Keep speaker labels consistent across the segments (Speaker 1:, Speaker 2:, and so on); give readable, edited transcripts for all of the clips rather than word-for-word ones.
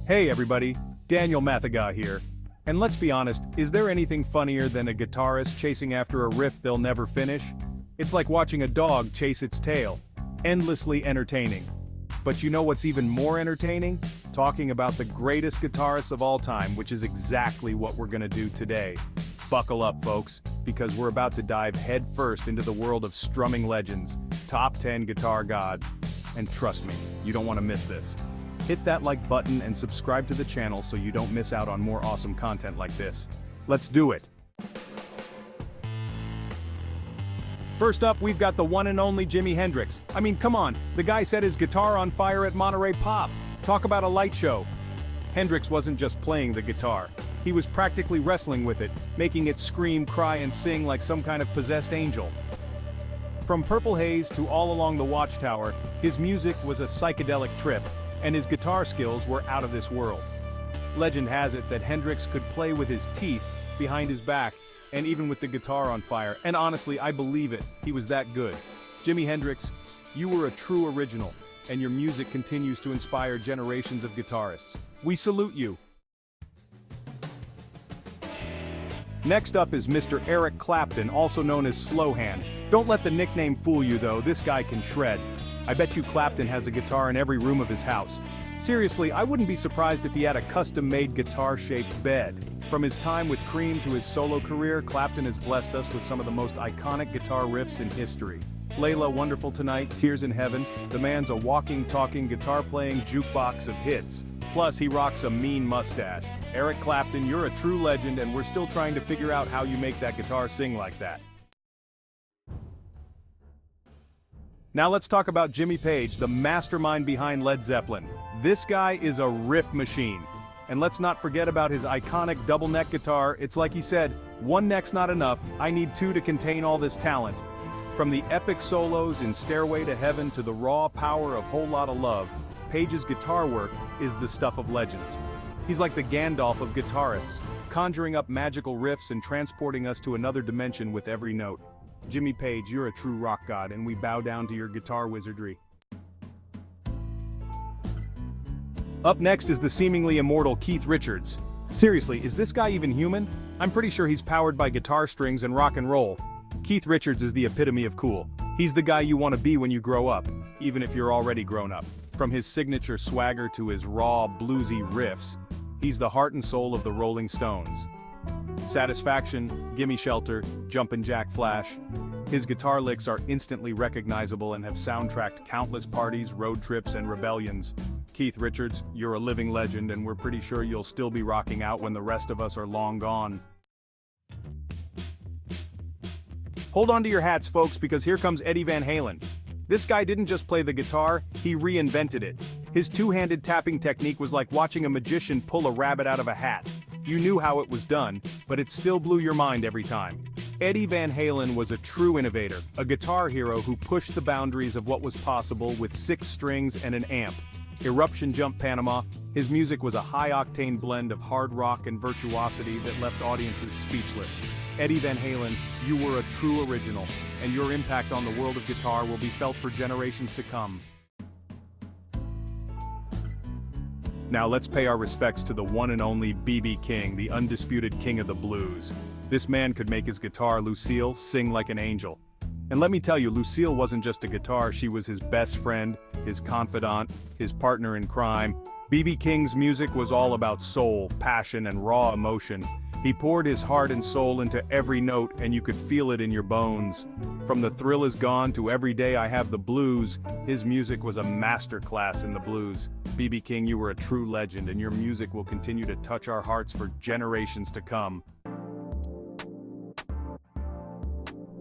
Speaker 1: Hey everybody, Daniel Mathaga here. And let's be honest, is there anything funnier than a guitarist chasing after a riff they'll never finish? It's like watching a dog chase its tail. Endlessly entertaining. But you know what's even more entertaining? Talking about the greatest guitarists of all time, which is exactly what we're gonna do today. Buckle up, folks, because we're about to dive headfirst into the world of Strumming Legends, top 10 guitar gods. And trust me, you don't want to miss this. Hit that like button and subscribe to the channel so you don't miss out on more awesome content like this. Let's do it! First up, we've got the one and only Jimi Hendrix. I mean, come on, the guy set his guitar on fire at Monterey Pop. Talk about a light show. Hendrix wasn't just playing the guitar. He was practically wrestling with it, making it scream, cry, and sing like some kind of possessed angel. From Purple Haze to All Along the Watchtower, his music was a psychedelic trip, and his guitar skills were out of this world. Legend has it that Hendrix could play with his teeth behind his back, and even with the guitar on fire, and honestly, I believe it, he was that good. Jimi Hendrix, you were a true original, and your music continues to inspire generations of guitarists. We salute you. Next up is Mr. Eric Clapton, also known as Slowhand. Don't let the nickname fool you though, this guy can shred. I bet you Clapton has a guitar in every room of his house. Seriously, I wouldn't be surprised if he had a custom-made guitar-shaped bed. From his time with Cream to his solo career, Clapton has blessed us with some of the most iconic guitar riffs in history. Layla, Wonderful Tonight, Tears in Heaven, the man's a walking, talking, guitar-playing jukebox of hits. Plus, he rocks a mean mustache. Eric Clapton, you're a true legend, and we're still trying to figure out how you make that guitar sing like that. Now let's talk about Jimmy Page, the mastermind behind Led Zeppelin. This guy is a riff machine. And let's not forget about his iconic double neck guitar. It's like he said, one neck's not enough, I need two to contain all this talent. From the epic solos in Stairway to Heaven to the raw power of Whole Lotta Love, Page's guitar work is the stuff of legends. He's like the Gandalf of guitarists, conjuring up magical riffs and transporting us to another dimension with every note. Jimmy Page, you're a true rock god, and we bow down to your guitar wizardry. Up next is the seemingly immortal Keith Richards. Seriously, is this guy even human? I'm pretty sure he's powered by guitar strings and rock and roll. Keith Richards is the epitome of cool. He's the guy you want to be when you grow up, even if you're already grown up. From his signature swagger to his raw, bluesy riffs, he's the heart and soul of the Rolling Stones. Satisfaction, Gimme Shelter, Jumpin' Jack Flash. His guitar licks are instantly recognizable and have soundtracked countless parties, road trips, and rebellions. Keith Richards, you're a living legend, and we're pretty sure you'll still be rocking out when the rest of us are long gone. Hold on to your hats, folks, because here comes Eddie Van Halen. This guy didn't just play the guitar, he reinvented it. His two-handed tapping technique was like watching a magician pull a rabbit out of a hat. You knew how it was done, but it still blew your mind every time. Eddie Van Halen was a true innovator, a guitar hero who pushed the boundaries of what was possible with 6 strings and an amp. Eruption Jump Panama, his music was a high-octane blend of hard rock and virtuosity that left audiences speechless. Eddie Van Halen, you were a true original, and your impact on the world of guitar will be felt for generations to come. Now let's pay our respects to the one and only B.B. King, the undisputed king of the blues. This man could make his guitar, Lucille, sing like an angel. And let me tell you, Lucille wasn't just a guitar, she was his best friend, his confidant, his partner in crime. B.B. King's music was all about soul, passion, and raw emotion. He poured his heart and soul into every note, and you could feel it in your bones. From The Thrill Is Gone to Every Day I Have the Blues, his music was a masterclass in the blues. B.B. King, you were a true legend, and your music will continue to touch our hearts for generations to come.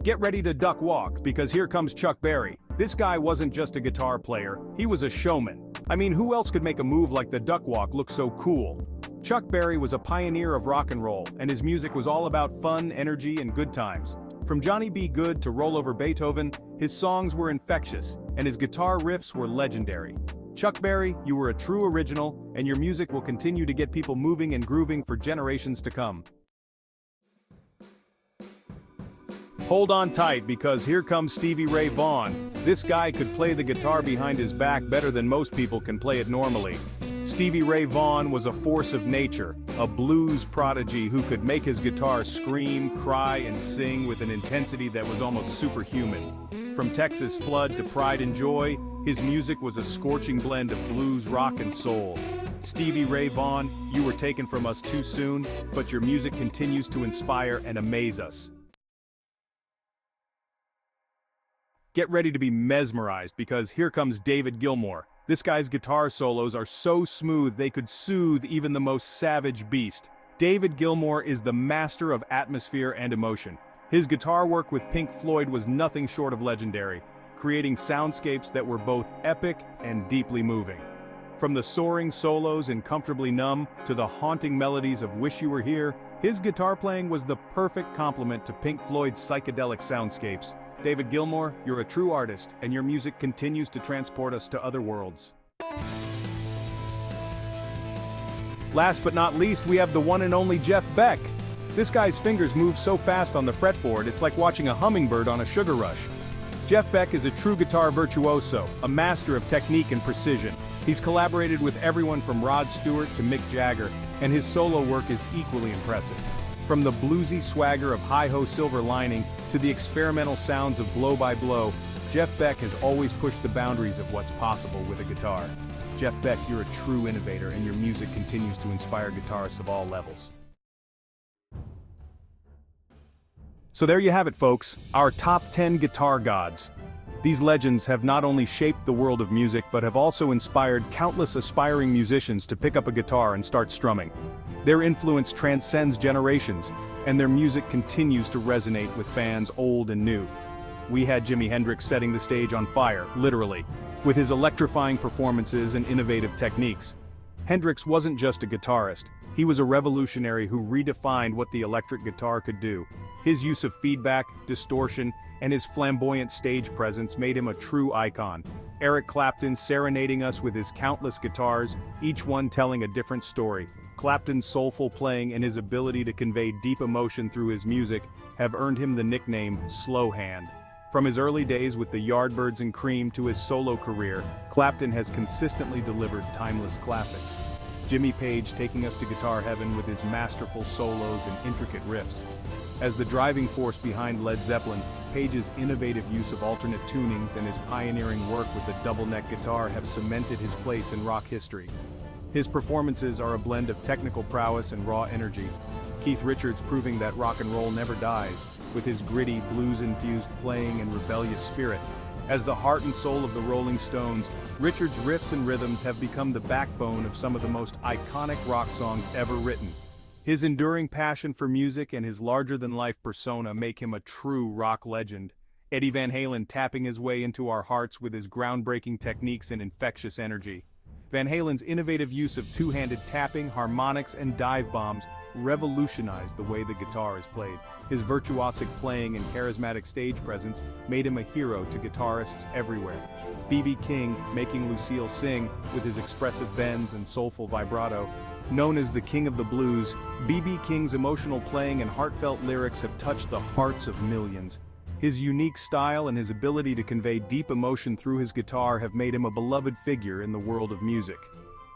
Speaker 1: Get ready to duck walk, because here comes Chuck Berry. This guy wasn't just a guitar player, he was a showman. I mean, who else could make a move like the duck walk look so cool? Chuck Berry was a pioneer of rock and roll, and his music was all about fun, energy, and good times. From Johnny B. Good to Roll Over Beethoven, his songs were infectious, and his guitar riffs were legendary. Chuck Berry, you were a true original, and your music will continue to get people moving and grooving for generations to come. Hold on tight because here comes Stevie Ray Vaughan. This guy could play the guitar behind his back better than most people can play it normally. Stevie Ray Vaughan was a force of nature, a blues prodigy who could make his guitar scream, cry, and sing with an intensity that was almost superhuman. From Texas Flood to Pride and Joy, his music was a scorching blend of blues, rock, and soul. Stevie Ray Vaughan, you were taken from us too soon, but your music continues to inspire and amaze us. Get ready to be mesmerized because here comes David Gilmour. This guy's guitar solos are so smooth they could soothe even the most savage beast. David Gilmour is the master of atmosphere and emotion. His guitar work with Pink Floyd was nothing short of legendary, creating soundscapes that were both epic and deeply moving. From the soaring solos in Comfortably Numb to the haunting melodies of Wish You Were Here, his guitar playing was the perfect complement to Pink Floyd's psychedelic soundscapes. David Gilmour, you're a true artist, and your music continues to transport us to other worlds. Last but not least, we have the one and only Jeff Beck. This guy's fingers move so fast on the fretboard, it's like watching a hummingbird on a sugar rush. Jeff Beck is a true guitar virtuoso, a master of technique and precision. He's collaborated with everyone from Rod Stewart to Mick Jagger, and his solo work is equally impressive. From the bluesy swagger of Hi-Ho Silver Lining to the experimental sounds of Blow by Blow, Jeff Beck has always pushed the boundaries of what's possible with a guitar. Jeff Beck, you're a true innovator, and your music continues to inspire guitarists of all levels. So there you have it, folks, our top 10 guitar gods. These legends have not only shaped the world of music but have also inspired countless aspiring musicians to pick up a guitar and start strumming. Their influence transcends generations, and their music continues to resonate with fans old and new. We had Jimi Hendrix setting the stage on fire, literally, with his electrifying performances and innovative techniques. Hendrix wasn't just a guitarist, he was a revolutionary who redefined what the electric guitar could do. His use of feedback, distortion, and his flamboyant stage presence made him a true icon. Eric Clapton serenading us with his countless guitars, each one telling a different story. Clapton's soulful playing and his ability to convey deep emotion through his music have earned him the nickname Slow Hand. From his early days with the Yardbirds and Cream to his solo career, Clapton has consistently delivered timeless classics. Jimmy Page taking us to guitar heaven with his masterful solos and intricate riffs. As the driving force behind Led Zeppelin, Page's innovative use of alternate tunings and his pioneering work with the double-neck guitar have cemented his place in rock history. His performances are a blend of technical prowess and raw energy. Keith Richards proving that rock and roll never dies, with his gritty, blues-infused playing and rebellious spirit. As the heart and soul of the Rolling Stones, Richards' riffs and rhythms have become the backbone of some of the most iconic rock songs ever written. His enduring passion for music and his larger-than-life persona make him a true rock legend. Eddie Van Halen tapping his way into our hearts with his groundbreaking techniques and infectious energy. Van Halen's innovative use of two-handed tapping, harmonics, and dive bombs revolutionized the way the guitar is played. His virtuosic playing and charismatic stage presence made him a hero to guitarists everywhere. B.B. King making Lucille sing with his expressive bends and soulful vibrato. Known as the King of the Blues, B.B. King's emotional playing and heartfelt lyrics have touched the hearts of millions. His unique style and his ability to convey deep emotion through his guitar have made him a beloved figure in the world of music.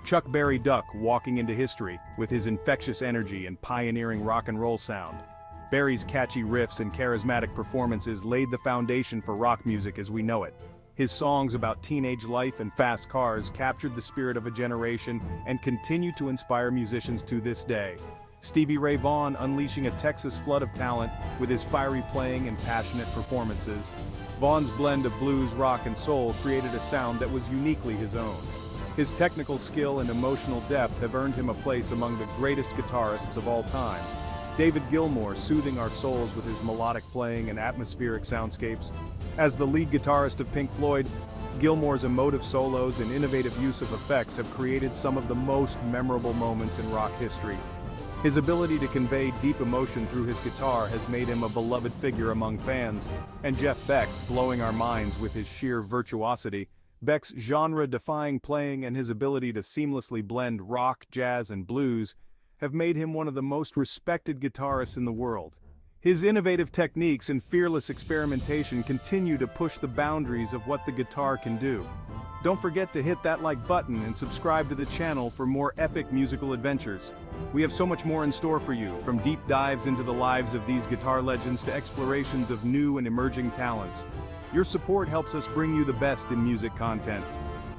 Speaker 1: Chuck Berry Duck walking into history with his infectious energy and pioneering rock and roll sound. Berry's catchy riffs and charismatic performances laid the foundation for rock music as we know it. His songs about teenage life and fast cars captured the spirit of a generation and continue to inspire musicians to this day. Stevie Ray Vaughan unleashing a Texas flood of talent with his fiery playing and passionate performances. Vaughan's blend of blues, rock, and soul created a sound that was uniquely his own. His technical skill and emotional depth have earned him a place among the greatest guitarists of all time. David Gilmour soothing our souls with his melodic playing and atmospheric soundscapes. As the lead guitarist of Pink Floyd, Gilmour's emotive solos and innovative use of effects have created some of the most memorable moments in rock history. His ability to convey deep emotion through his guitar has made him a beloved figure among fans, and Jeff Beck blowing our minds with his sheer virtuosity. Beck's genre-defying playing and his ability to seamlessly blend rock, jazz, and blues have made him one of the most respected guitarists in the world. His innovative techniques and fearless experimentation continue to push the boundaries of what the guitar can do. Don't forget to hit that like button and subscribe to the channel for more epic musical adventures. We have so much more in store for you, from deep dives into the lives of these guitar legends to explorations of new and emerging talents. Your support helps us bring you the best in music content.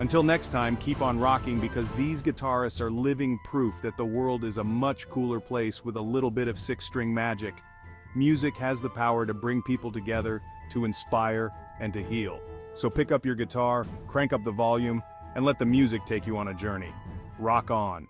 Speaker 1: Until next time, keep on rocking, because these guitarists are living proof that the world is a much cooler place with a little bit of six-string magic. Music has the power to bring people together, to inspire, and to heal. So pick up your guitar, crank up the volume, and let the music take you on a journey. Rock on.